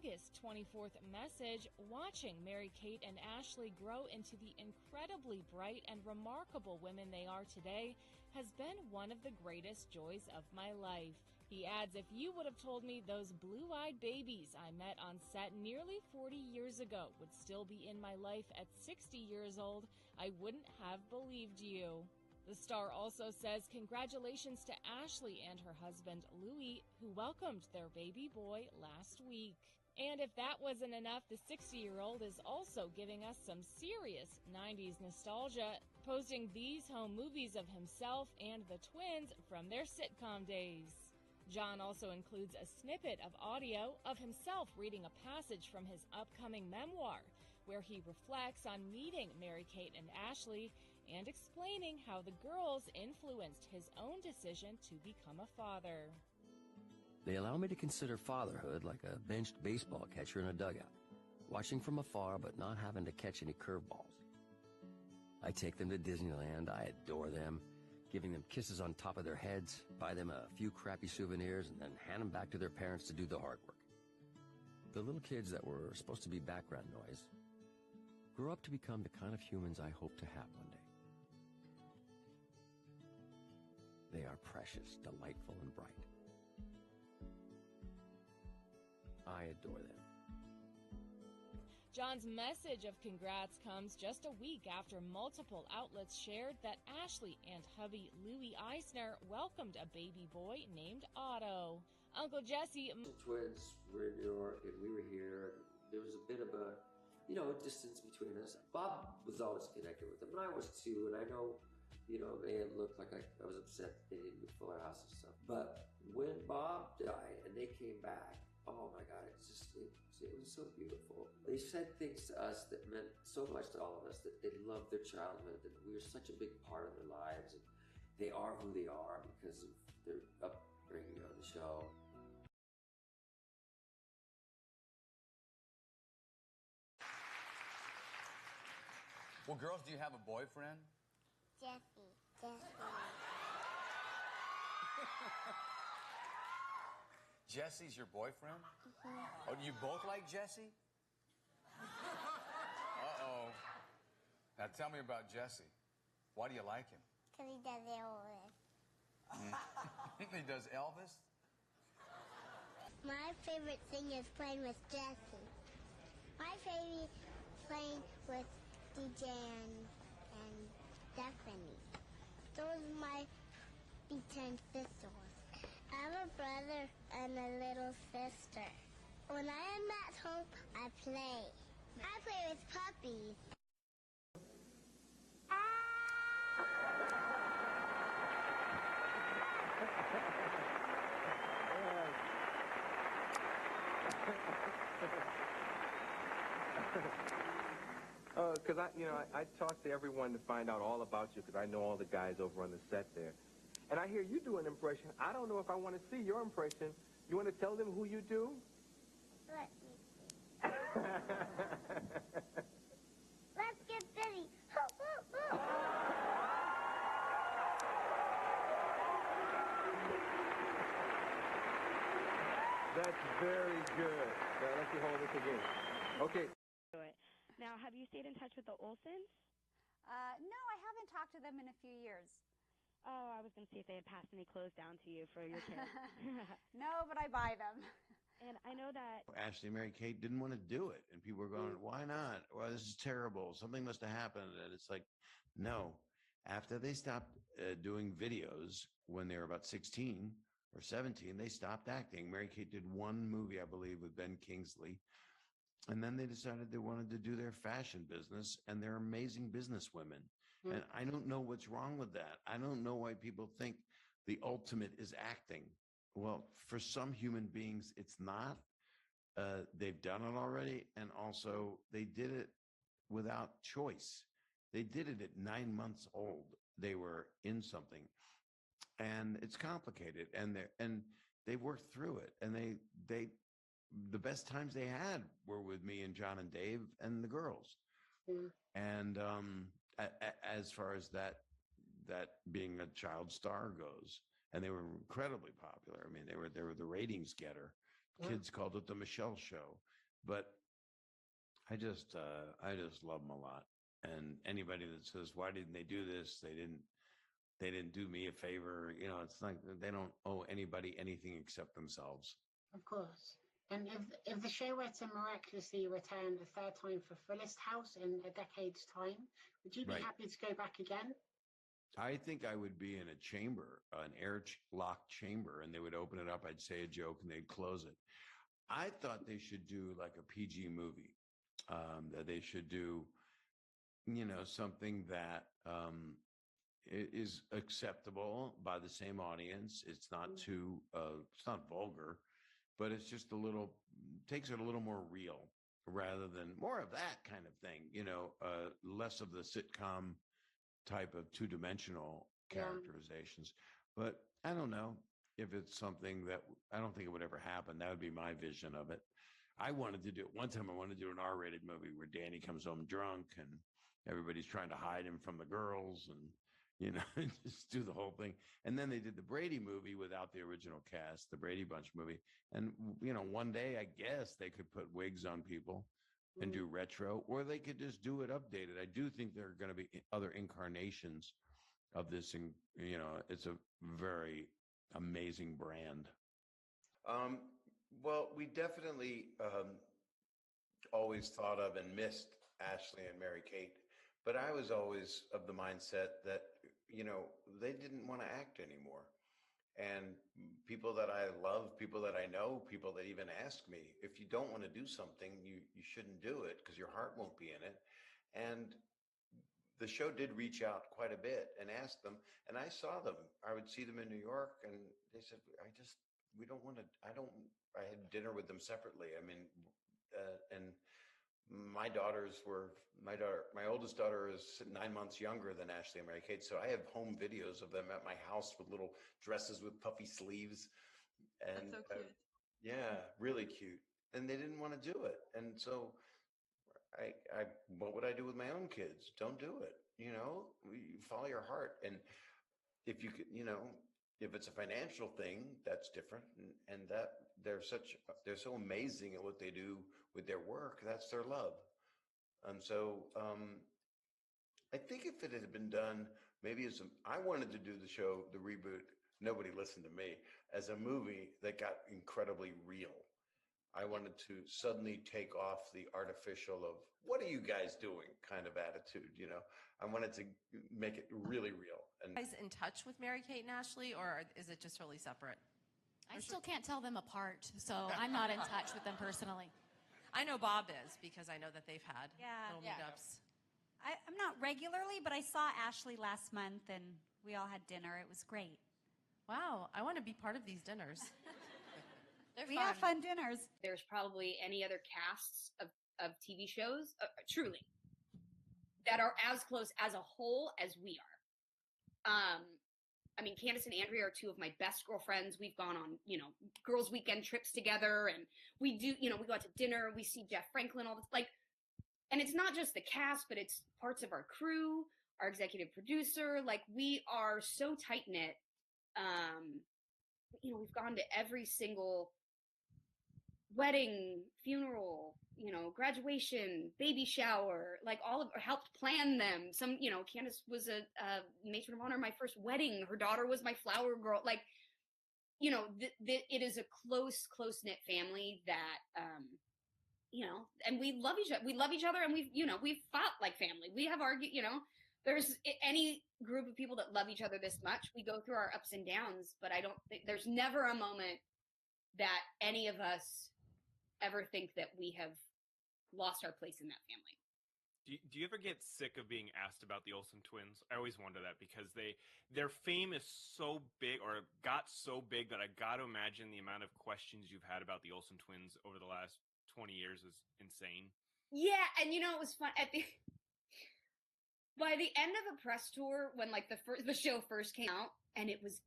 August 24th message, watching Mary-Kate and Ashley grow into the incredibly bright and remarkable women they are today has been one of the greatest joys of my life. He adds, if you would have told me those blue-eyed babies I met on set nearly 40 years ago would still be in my life at 60 years old, I wouldn't have believed you. The star also says congratulations to Ashley and her husband, Louis, who welcomed their baby boy last week. And if that wasn't enough, the 60-year-old is also giving us some serious 90s nostalgia, posting these home movies of himself and the twins from their sitcom days. John also includes a snippet of audio of himself reading a passage from his upcoming memoir, where he reflects on meeting Mary-Kate and Ashley and explaining how the girls influenced his own decision to become a father. They allow me to consider fatherhood like a benched baseball catcher in a dugout, watching from afar but not having to catch any curveballs. I take them to Disneyland, I adore them, giving them kisses on top of their heads, buy them a few crappy souvenirs, and then hand them back to their parents to do the hard work. The little kids that were supposed to be background noise grew up to become the kind of humans I hope to have one day. They are precious, delightful, and bright. I adore them. John's message of congrats comes just a week after multiple outlets shared that Ashley and hubby Louis Eisner welcomed a baby boy named Otto. Uncle Jesse... The twins were in New York and we were here. There was a bit of a, distance between us. Bob was always connected with them, and I was too, and I know, it looked like I was upset that they didn't do Fuller House and stuff. But when Bob died and they came back, oh my God, it was so beautiful. They said things to us that meant so much to all of us, that they loved their childhood, that we were such a big part of their lives, and they are who they are because of their upbringing on the show. Well, girls, do you have a boyfriend? Jesse. Jesse's your boyfriend? Mm-hmm. Oh, do you both like Jesse? Uh-oh. Now tell me about Jesse. Why do you like him? Because he does Elvis. He does Elvis? My favorite thing is playing with Jesse. My favorite playing with DJ and Stephanie. Those are my B10 sisters. I have a brother and a little sister. When I am at home, I play. I play with puppies. Because I talk to everyone to find out all about you because I know all the guys over on the set there. And I hear you do an impression. I don't know if I want to see your impression. You want to tell them who you do? Let me see. Let's get busy. That's very good. Now let you hold this again. Okay. Now, have you stayed in touch with the Olsens? No, I haven't talked to them in a few years. Oh, I was going to see if they had passed any clothes down to you for your kids. No, but I buy them. And I know that Ashley and Mary-Kate didn't want to do it. And people were going, why not? Well, this is terrible. Something must have happened. And it's like, no. After they stopped doing videos when they were about 16 or 17, they stopped acting. Mary-Kate did one movie, I believe, with Ben Kingsley. And then they decided they wanted to do their fashion business, and they're amazing businesswomen. And I don't know what's wrong with that. I don't know why people think the ultimate is acting. Well, for some human beings, it's not. They've done it already, and also they did it without choice. They did it at 9 months old. They were in something, and it's complicated, and they worked through it, and the best times they had were with me and John and Dave and the girls. And as far as that being a child star goes, and they were incredibly popular. I mean, they were the ratings getter. Kids called it the Michelle Show. But I just love them a lot. And anybody that says, why didn't they do this? They didn't do me a favor. You know, it's like they don't owe anybody anything except themselves. Of course. And if the show were to miraculously return a third time for Fullest House in a decade's time, would you be happy to go back again? I think I would be in a chamber, an air-locked chamber, and they would open it up. I'd say a joke, and they'd close it. I thought they should do like a PG movie. That they should do, you know, something that is acceptable by the same audience. It's not too, it's not vulgar, but it's just takes it a little more real rather than more of that kind of thing, you know, less of the sitcom type of two-dimensional characterizations. But I don't know if it's something that I don't think it would ever happen. That would be my vision of it. I wanted to do it one time. I wanted to do an R-rated movie where Danny comes home drunk and everybody's trying to hide him from the girls and, you know, just do the whole thing. And then they did the Brady movie without the original cast, the Brady Bunch movie. And, you know, one day, I guess they could put wigs on people and do retro, or they could just do it updated. I do think there are going to be other incarnations of this. And, you know, it's a very amazing brand. Well, we definitely always thought of and missed Ashley and Mary-Kate, but I was always of the mindset that, you know, they didn't want to act anymore. And people that I love, people that I know, people that even ask me, if you don't want to do something, you shouldn't do it because your heart won't be in it. And the show did reach out quite a bit and ask them, and I saw them. I would see them in New York, and they said, we don't want to, I had dinner with them separately. I mean, and my oldest daughter is 9 months younger than Ashley and Mary-Kate. So I have home videos of them at my house with little dresses with puffy sleeves. And that's so cute. Yeah, really cute. And they didn't want to do it. And so what would I do with my own kids? Don't do it. You know, you follow your heart. And if you could, you know, if it's a financial thing, that's different. And that they're so amazing at what they do with their work. That's their love. And so, I think if it had been done, maybe I wanted to do the show, the reboot, nobody listened to me, as a movie that got incredibly real. I wanted to suddenly take off the artificial of, what are you guys doing kind of attitude, you know? I wanted to make it really real. And Are you guys in touch with Mary-Kate and Ashley, or is it just really separate? I still can't tell them apart, so I'm not in touch with them personally. I know Bob is, because I know that they've had little Yeah. meetups. I'm not regularly, but I saw Ashley last month, and we all had dinner. It was great. Wow, I want to be part of these dinners. We have fun dinners. There's probably any other casts of TV shows, truly, that are as close as a whole as we are. I mean, Candace and Andrea are two of my best girlfriends. We've gone on, you know, girls' weekend trips together, and we do, you know, we go out to dinner. We see Jeff Franklin, all this, like, and it's not just the cast, but it's parts of our crew, our executive producer. Like, we are so tight knit. You know, we've gone to every single wedding, funeral, you know, graduation, baby shower, like helped plan them. Some, you know, Candace was a matron of honor at my first wedding. Her daughter was my flower girl. Like, you know, it is a close-knit family that, you know, and we love each other. We love each other, and we've fought like family. We have argued, you know, there's any group of people that love each other this much. We go through our ups and downs, but I don't think there's never a moment that any of us ever think that we have lost our place in that family. Do you ever get sick of being asked about the Olsen twins? I always wonder that, because their fame is so big, or got so big, that I got to imagine the amount of questions you've had about the Olsen twins over the last 20 years is insane. Yeah, and you know, it was fun by the end of the press tour, when like the show first came out, and it was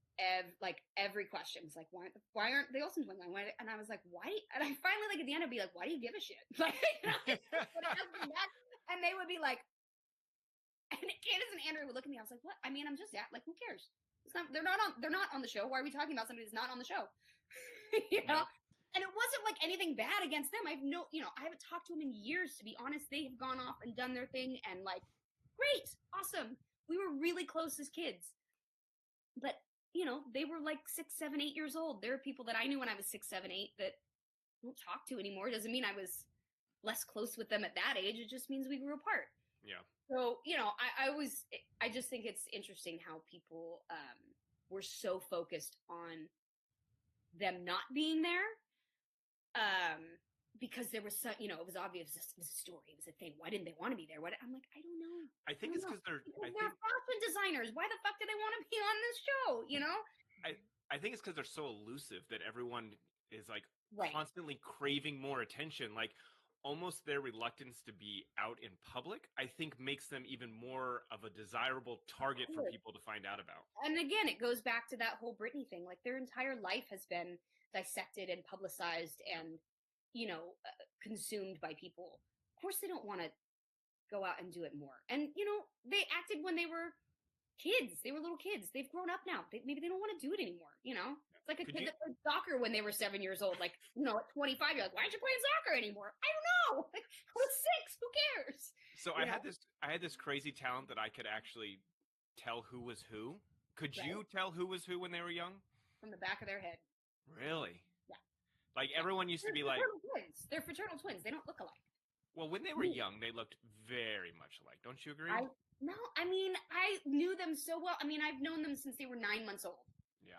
every question was like, why aren't the Olsen twins? And I was like, why? And I finally, like, at the end, I'd be like, why do you give a shit? Like, and they would be like, and Candace and Andrew would look at me. I was like, what? I mean, I'm just like, who cares? They're not on the show. Why are we talking about somebody that's not on the show? You know? And it wasn't like anything bad against them. I haven't talked to them in years, to be honest. They have gone off and done their thing, and like, great, awesome. We were really close as kids. But, they were like 6, 7, 8 years old. There are people that I knew when I was 6, 7, 8 that I don't talk to anymore. It doesn't mean I was less close with them at that age. It just means we grew apart. Yeah. So, I just think it's interesting how people were so focused on them not being there. Because there was it was obvious, it was a story, it was a thing. Why didn't they want to be there? I'm like, I don't know. I think it's because they're fashion designers. Why the fuck do they want to be on this show? I think it's because they're so elusive that everyone is like Right. constantly craving more attention. Like almost their reluctance to be out in public, I think makes them even more of a desirable target for people to find out about. And again, it goes back to that whole Britney thing. Like their entire life has been dissected and publicized and, consumed by people. Of course they don't want to go out and do it more. And, they acted when they were kids. They were little kids. They've grown up now. Maybe they don't want to do it anymore, It's like a kid that played soccer when they were 7 years old. Like, at 25, you're like, why aren't you playing soccer anymore? I don't know. Like, I was 6. Who cares? So I had this crazy talent that I could actually tell who was who. Could you tell who was who when they were young? From the back of their head. Really? Yeah. Like everyone used to be like, twins. They're fraternal twins. They don't look alike. Well, when they were young, they looked very much alike. Don't you agree? No, I knew them so well. I've known them since they were 9 months old. Yeah.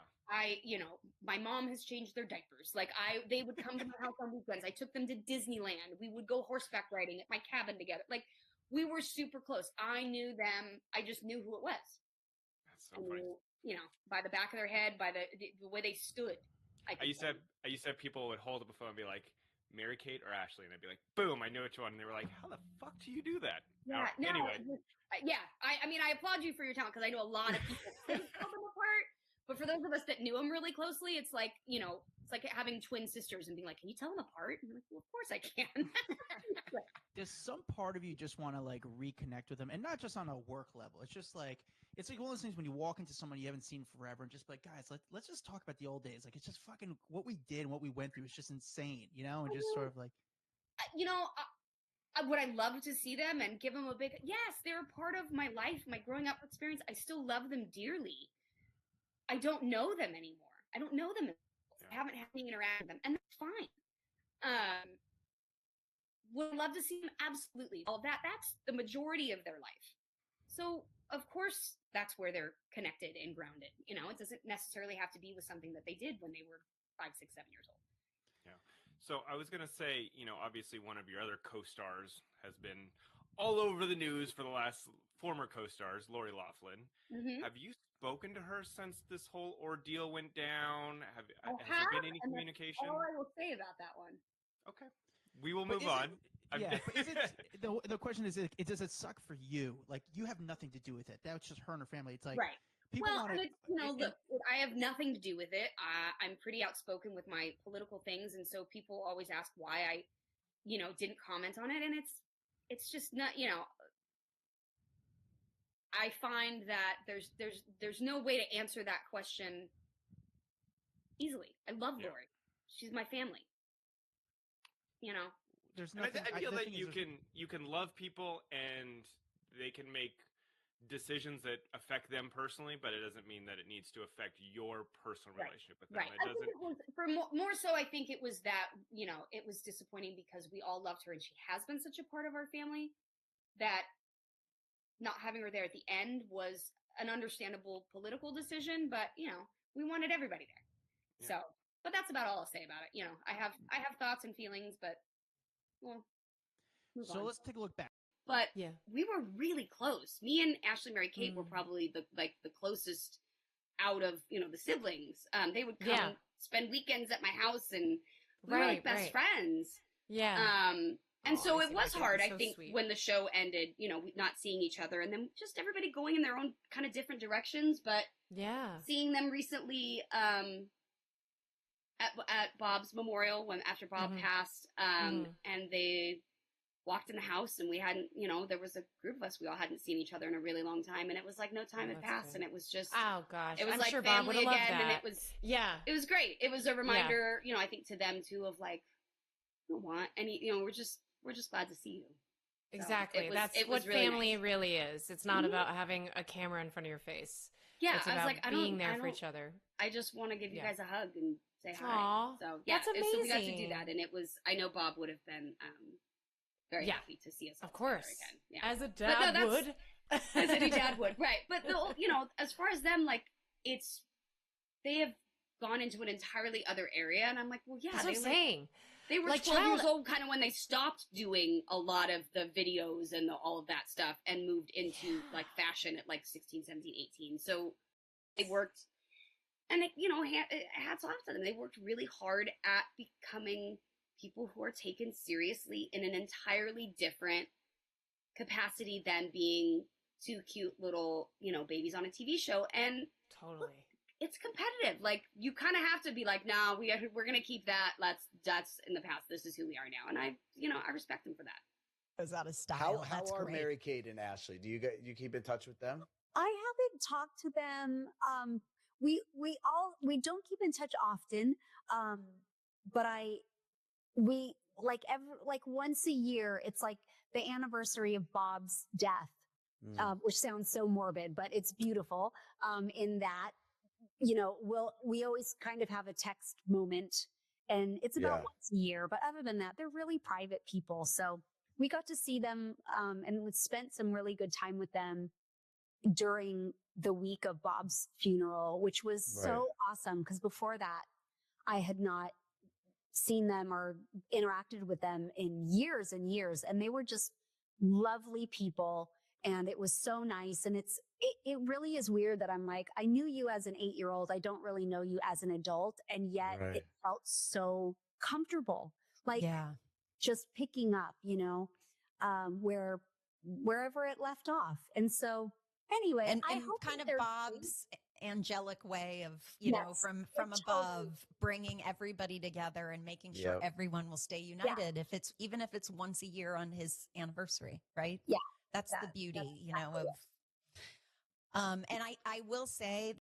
My mom has changed their diapers. Like they would come to my house on weekends. I took them to Disneyland. We would go horseback riding at my cabin together. Like we were super close. I knew them. I just knew who it was. That's so funny. By the back of their head, by the way they stood. I used to have people would hold up a phone and be like, Mary-Kate or Ashley? And I'd be like, boom, I knew which one. And they were like, how the fuck do you do that? Yeah. Anyway. I applaud you for your talent because I know a lot of people couldn't tell them apart. But for those of us that knew them really closely, it's like, it's like having twin sisters and being like, can you tell them apart? And I'm like, well, of course I can. Does some part of you just want to like reconnect with them, and not just on a work level? It's just like one of those things when you walk into someone you haven't seen forever, and just like, guys, let's just talk about the old days. Like it's just fucking what we did and what we went through is just insane, and just sort of like, would I love to see them and give them a big yes? They're a part of my life, my growing up experience. I still love them dearly. I don't know them anymore. I don't know them. I haven't had any interaction with them, and that's fine. Would love to see them, absolutely. All of that, that's the majority of their life. So, of course, that's where they're connected and grounded. It doesn't necessarily have to be with something that they did when they were 5, 6, 7 years old. Yeah. So I was going to say, obviously one of your other co-stars has been all over the news for the last former co-stars, Lori Loughlin. Mm-hmm. Have you spoken to her since this whole ordeal went down? Has there been any communication? That's all I will say about that one. Okay. We will move on. But is it the question is, does it suck for you? Like you have nothing to do with it. That's just her and her family. It's like right. People want to. Look, I have nothing to do with it. I'm pretty outspoken with my political things, and so people always ask why I, didn't comment on it, and it's just not. I find that there's no way to answer that question easily. I love Lori. She's my family. There's nothing. I feel that you can love people and they can make decisions that affect them personally, but it doesn't mean that it needs to affect your personal relationship with them. Right. I think it was, more so, I think it was that, it was disappointing because we all loved her and she has been such a part of our family that not having her there at the end was an understandable political decision, but, we wanted everybody there. Yeah. So, but that's about all I'll say about it. I have thoughts and feelings, but well, so let's take a look back. But we were really close. Me and Ashley Mary Kate were probably the closest out of, the siblings. They would come spend weekends at my house and we were like best friends. Yeah. And so it was hard, I think, when the show ended, not seeing each other and then just everybody going in their own kind of different directions. But seeing them recently at Bob's memorial after Bob passed, and they walked in the house and we hadn't, there was a group of us, we all hadn't seen each other in a really long time. And it was like no time had passed. And it was just, oh gosh, it was I'm like sure Bob would family have loved again. that. And it was great. It was a reminder, Yeah. I think to them too, of like, I don't want any, we're just glad to see you. Exactly. So That's it what was really family nice. really is. It's not Mhm. about having a camera in front of your face. Yeah, It's I was about like, being there for each other. I just want to give you Yeah. guys a hug and say hi. Aw, So yeah, that's so we got to do amazing. that, and it was. I know Bob would have been very Yeah. happy to see us all Of course. together again. Yeah. As a But no, dad that's- would. as any dad would, right? But as far as them, like they have gone into an entirely other area, and I'm like, well, yeah, That's what I'm were- saying. They were Like 12 years old kind of when they stopped doing a lot of the videos and all of that stuff and moved into like fashion at like 16, 17, 18. So they worked, and hats off to them. They worked really hard at becoming people who are taken seriously in an entirely different capacity than being two cute little, babies on a TV show. And totally. It's competitive. Like you kind of have to be like, nah, we're gonna keep that. That's in the past. This is who we are now, and I respect them for that. Goes out of style. How That's are great. Mary Kate and Ashley? Do you keep in touch with them? I haven't talked to them. We don't keep in touch often. But we like once a year, it's like the anniversary of Bob's death, which sounds so morbid, but it's beautiful. In that, we always kind of have a text moment, and it's about once a year. But other than that, they're really private people. So we got to see them, and we spent some really good time with them during the week of Bob's funeral, which was so awesome. Because before that, I had not seen them or interacted with them in years and years. And they were just lovely people. And it was so nice. And it really is weird that I'm like, I knew you as an 8-year-old. I don't really know you as an adult. And yet it felt so comfortable, like just picking up, wherever it left off. And so anyway, and I hope kind of they're Bob's angelic way of, from above, bringing everybody together and making sure everyone will stay united. Even if it's once a year on his anniversary, right? Yeah. That's the beauty, of, and I will say